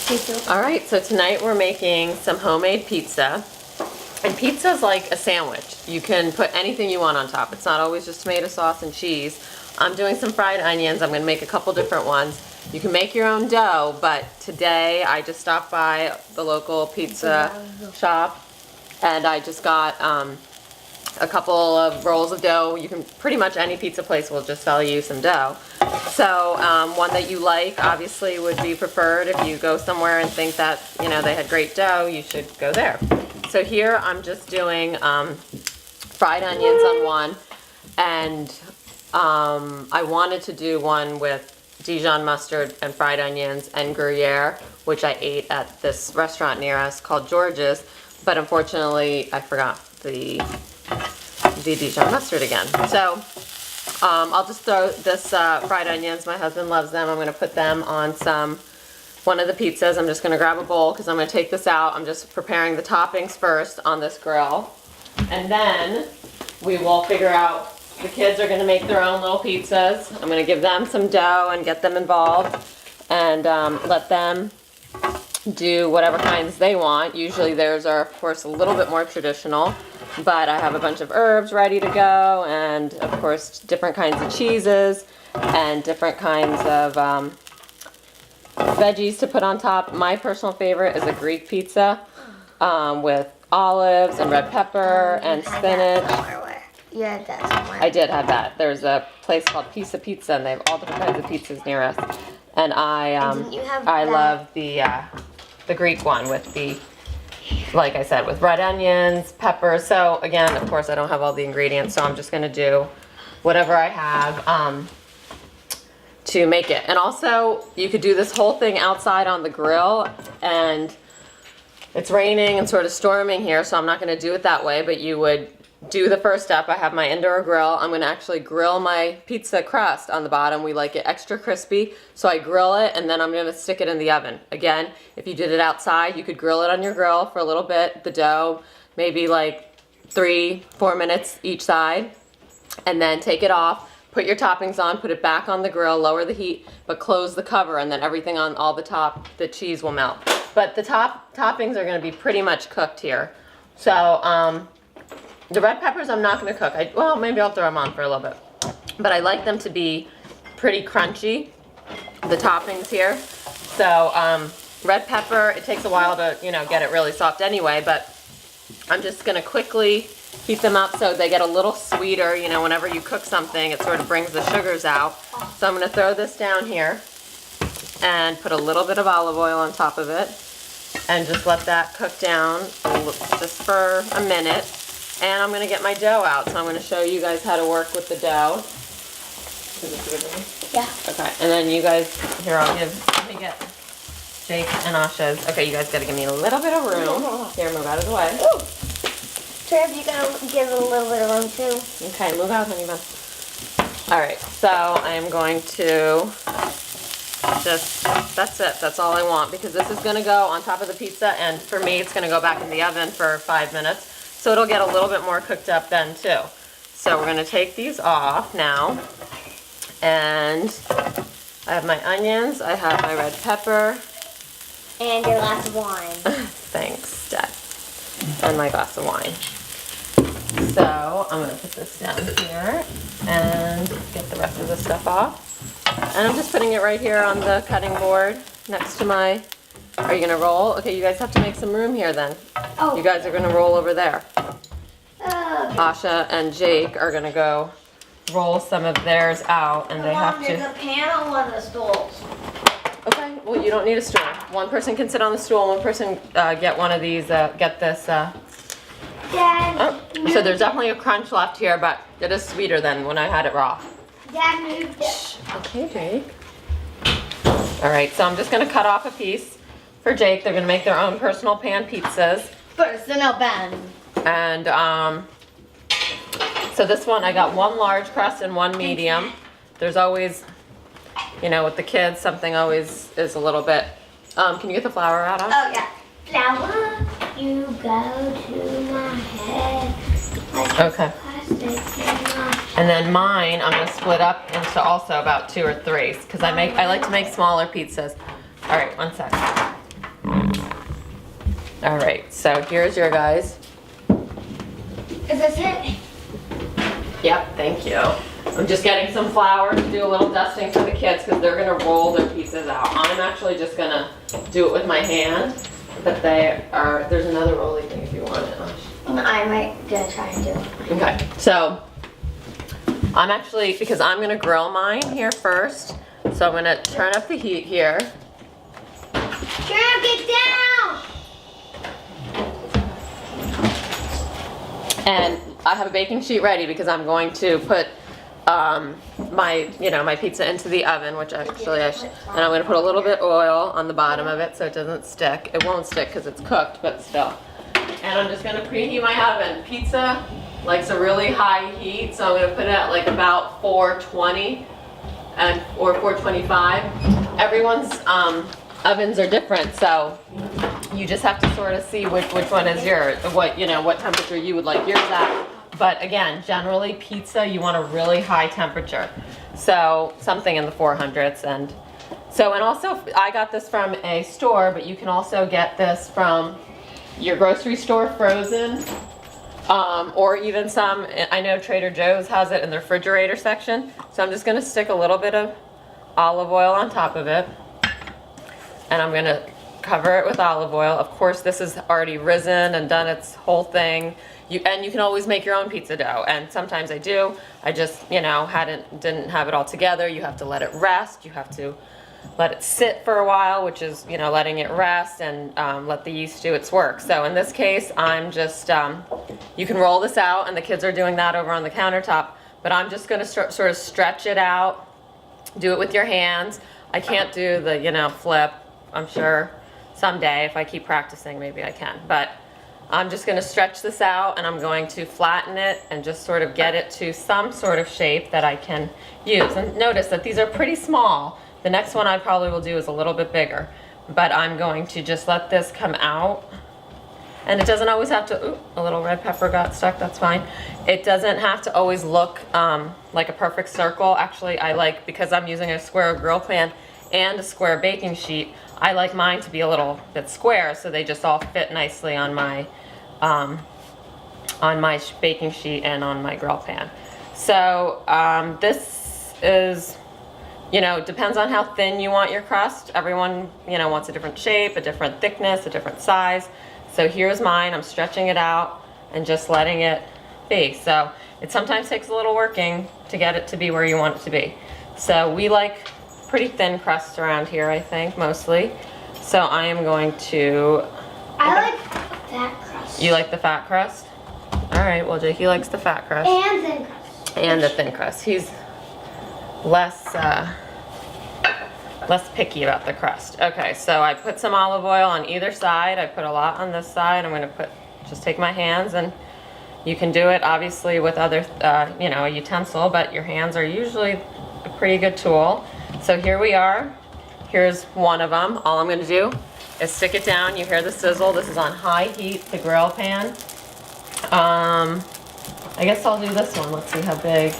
Me too. All right, so tonight we're making some homemade pizza. And pizza's like a sandwich. You can put anything you want on top. It's not always just tomato sauce and cheese. I'm doing some fried onions. I'm gonna make a couple different ones. You can make your own dough, but today I just stopped by the local pizza shop and I just got a couple of rolls of dough. You can, pretty much any pizza place will just sell you some dough. So one that you like obviously would be preferred. If you go somewhere and think that, you know, they had great dough, you should go there. So here I'm just doing fried onions on one, and I wanted to do one with Dijon mustard and fried onions and Gruyere, which I ate at this restaurant near us called George's, but unfortunately I forgot the Dijon mustard again. So I'll just throw this fried onions. My husband loves them. I'm going to put them on one of the pizzas. I'm just going to grab a bowl because I'm going to take this out. I'm just preparing the toppings first on this grill, and then we will figure out. The kids are going to make their own little pizzas. I'm going to give them some dough and get them involved and let them do whatever kinds they want. Usually theirs are, of course, a little bit more traditional, but I have a bunch of herbs ready to go, and of course different kinds of cheeses and different kinds of veggies to put on top. My personal favorite is a Greek pizza with olives and red pepper and spinach. You had that somewhere. I did have that. There's a place called Pizza Pizza, and they have all different kinds of pizzas near us. And didn't you have I that? love the Greek one with the, like I said, with red onions, peppers. So again, of course, I don't have all the ingredients, so I'm just gonna do whatever I have to make it. And also, you could do this whole thing outside on the grill, and it's raining and sort of storming here, so I'm not gonna do it that way, but you would do the first step. I have my indoor grill. I'm going to actually grill my pizza crust on the bottom. We like it extra crispy, so I grill it and then I'm going to stick it in the oven. Again, if you did it outside, you could grill it on your grill for a little bit, the dough, maybe like 3-4 minutes each side, and then take it off, put your toppings on, put it back on the grill, lower the heat, but close the cover, and then everything on all the top, the cheese will melt. But the toppings are going to be pretty much cooked here. So the red peppers I'm not going to cook. Well, maybe I'll throw them on for a little bit. But I like them to be pretty crunchy, the toppings here. So red pepper, it takes a while to, you know, get it really soft anyway, but I'm just going to quickly heat them up so they get a little sweeter. You know, whenever you cook something, it sort of brings the sugars out. So I'm going to throw this down here and put a little bit of olive oil on top of it and just let that cook down just for a minute. And I'm going to get my dough out, so I'm going to show you guys how to work with the dough. Is this a good one? Yeah. Okay, and then you guys, here, let me get Jake and Asha's. Okay, you guys got to give me a little bit of room. Here, move out of the way. Ooh. Trev, you gotta give it a little bit of room too. Okay, move out, honey bun. All right, so I'm going to that's it. That's all I want, because this is going to go on top of the pizza, and for me, it's going to go back in the oven for 5 minutes. So it'll get a little bit more cooked up then too. So we're going to take these off now. And I have my onions, I have my red pepper. And your glass of wine. Thanks, Dad. And my glass of wine. So I'm going to put this down here and get the rest of the stuff off. And I'm just putting it right here on the cutting board next to my... Are you going to roll? Okay, you guys have to make some room here then. Oh. You guys are going to roll over there. Asha and Jake are going to go roll some of theirs out, and they have to... There's a pan on one of the stools. Okay, well, you don't need a stool. One person can sit on the stool, one person get one of these, get this... Dad, so there's definitely a crunch left here, but it is sweeter than when I had it raw. Dad moved it. Okay, Jake. All right, so I'm just going to cut off a piece for Jake. They're going to make their own personal pan pizzas. Personal pan. And so this one, I got one large crust and one medium. There's always, you know, with the kids, something always is a little bit... can you get the flour out of? Oh, yeah. Flour, you go to my head. Like Okay. plastic in my... And then mine, I'm going to split up into also about 2 or 3, because I like to make smaller pizzas. All right, one sec. All right, so here's your guys. Is this it? Yep, thank you. I'm just getting some flour to do a little dusting for the kids because they're gonna roll their pizzas out. I'm actually just gonna do it with my hand, but there's another rolly thing if you want it. I might gonna try and do it. Okay, so I'm actually, because I'm gonna grill mine here first, so I'm gonna turn up the heat here. Girl, get down! And I have a baking sheet ready because I'm going to put my pizza into the oven, which actually and I'm going to put a little bit oil on the bottom of it so it doesn't stick. It won't stick because it's cooked, but still. And I'm just going to preheat my oven. Pizza likes a really high heat, so I'm going to put it at like about 420 or 425. Everyone's ovens are different, so you just have to sort of see which one is yours, what temperature you would like yours at. But again, generally pizza, you want a really high temperature. So something in the 400s. And also I got this from a store, but you can also get this from your grocery store frozen, or even some, I know Trader Joe's has it in the refrigerator section. So I'm just gonna stick a little bit of olive oil on top of it. And I'm gonna cover it with olive oil. Of course, this is already risen and done its whole thing. You can always make your own pizza dough, and sometimes I do. I just, didn't have it all together. You have to let it rest. You have to let it sit for a while, which is, letting it rest and let the yeast do its work. So in this case, I'm just, you can roll this out, and the kids are doing that over on the countertop, but I'm just gonna sort of stretch it out, do it with your hands. I can't do the, flip. I'm sure someday if I keep practicing, maybe I can, but I'm just gonna stretch this out and I'm going to flatten it and just sort of get it to some sort of shape that I can use. And notice that these are pretty small. The next one I probably will do is a little bit bigger, but I'm going to just let this come out. And it doesn't always have to, ooh, a little red pepper got stuck, that's fine. It doesn't have to always look like a perfect circle. Actually, because I'm using a square grill pan and a square baking sheet, I like mine to be a little bit square so they just all fit nicely on my baking sheet and on my grill pan. So this is, depends on how thin you want your crust. Everyone, wants a different shape, a different thickness, a different size. So here's mine. I'm stretching it out and just letting it be. So it sometimes takes a little working to get it to be where you want it to be. So we like pretty thin crust around here, I think, mostly. So I am going to... I like fat crust. You like the fat crust? All right, well, Jakey likes the fat crust. And thin crust. And the thin crust. He's less picky about the crust. Okay, so I put some olive oil on either side. I put a lot on this side. I'm gonna just take my hands, and you can do it obviously with other, a utensil, but your hands are usually a pretty good tool. So here we are. Here's one of them. All I'm gonna do is stick it down. You hear the sizzle. This is on high heat, the grill pan. I guess I'll do this one. Let's see how big.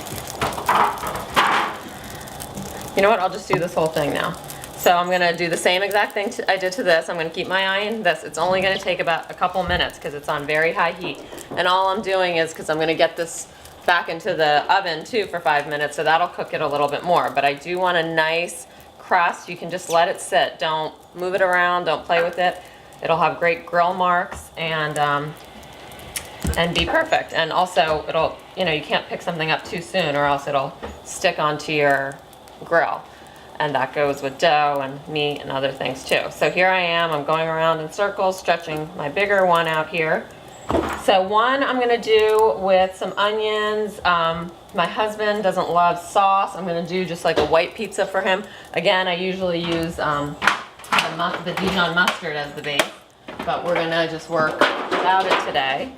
You know what? I'll just do this whole thing now. So I'm gonna do the same exact thing I did to this. I'm gonna keep my eye on this. It's only gonna take about a couple minutes because it's on very high heat. And all I'm doing is, because I'm gonna get this back into the oven too for 5 minutes, so that'll cook it a little bit more. But I do want a nice crust. You can just let it sit. Don't move it around, don't play with it. It'll have great grill marks and be perfect. And also it'll, you can't pick something up too soon or else it'll stick onto your grill. And that goes with dough and meat and other things too. So here I am, I'm going around in circles, stretching my bigger one out here. So one I'm gonna do with some onions. My husband doesn't love sauce. I'm gonna do just like a white pizza for him. Again, I usually use the Dijon mustard as the base, but we're gonna just work without it today.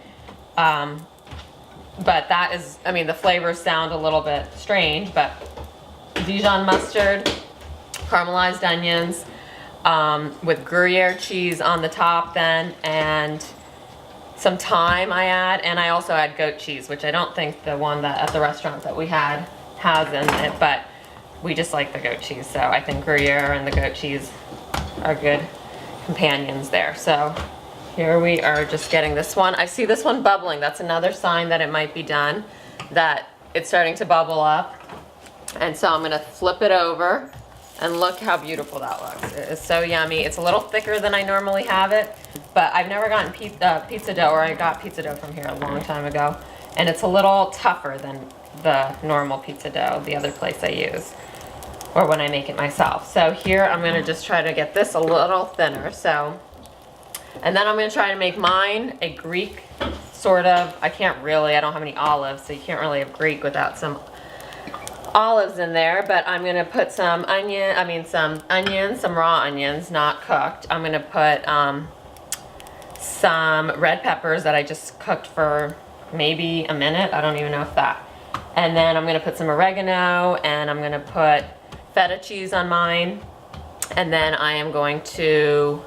But that is, the flavors sound a little bit strange, but Dijon mustard, caramelized onions, with Gruyere cheese on the top then, and some thyme I add, and I also add goat cheese, which I don't think the one that at the restaurant that we had has in it, but we just like the goat cheese, so I think Gruyere and the goat cheese are good companions there. So here we are just getting this one. I see this one bubbling. That's another sign that it might be done, that it's starting to bubble up. And so I'm gonna flip it over, and look how beautiful that looks. It is so yummy. It's a little thicker than I normally have it, but I've never gotten pizza dough, or I got pizza dough from here a long time ago. And it's a little tougher than the normal pizza dough, the other place I use, or when I make it myself. So here I'm gonna just try to get this a little thinner. So, and then I'm gonna try to make mine a Greek sort of, I don't have any olives, so you can't really have Greek without some olives in there, but I'm gonna put some some raw onions, not cooked. I'm gonna put some red peppers that I just cooked for maybe a minute. I don't even know if that. And then I'm gonna put some oregano, and I'm gonna put feta cheese on mine. And then I am going to,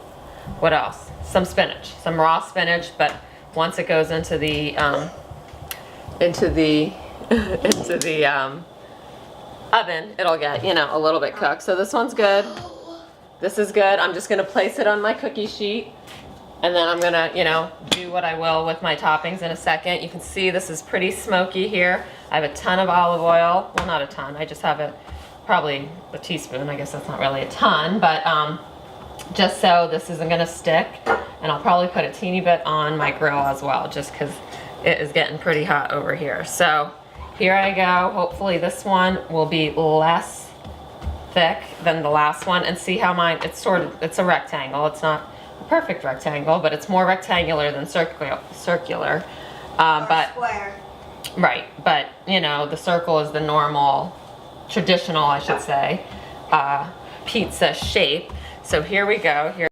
what else? Some spinach, some raw spinach, but once it goes into the oven, it'll get, a little bit cooked. So this one's good. This is good. I'm just gonna place it on my cookie sheet, and then I'm gonna, do what I will with my toppings in a second. You can see this is pretty smoky here. I have a ton of olive oil. Well, not a ton. I just have probably a teaspoon. I guess that's not really a ton, but just so this isn't gonna stick. And I'll probably put a teeny bit on my grill as well, just because it is getting pretty hot over here. So here I go. Hopefully this one will be less thick than the last one. And see how mine, it's a rectangle. It's not a perfect rectangle, but it's more rectangular than circular. But Square. right, but the circle is the normal, traditional, I should say, pizza shape. So here we go. Here.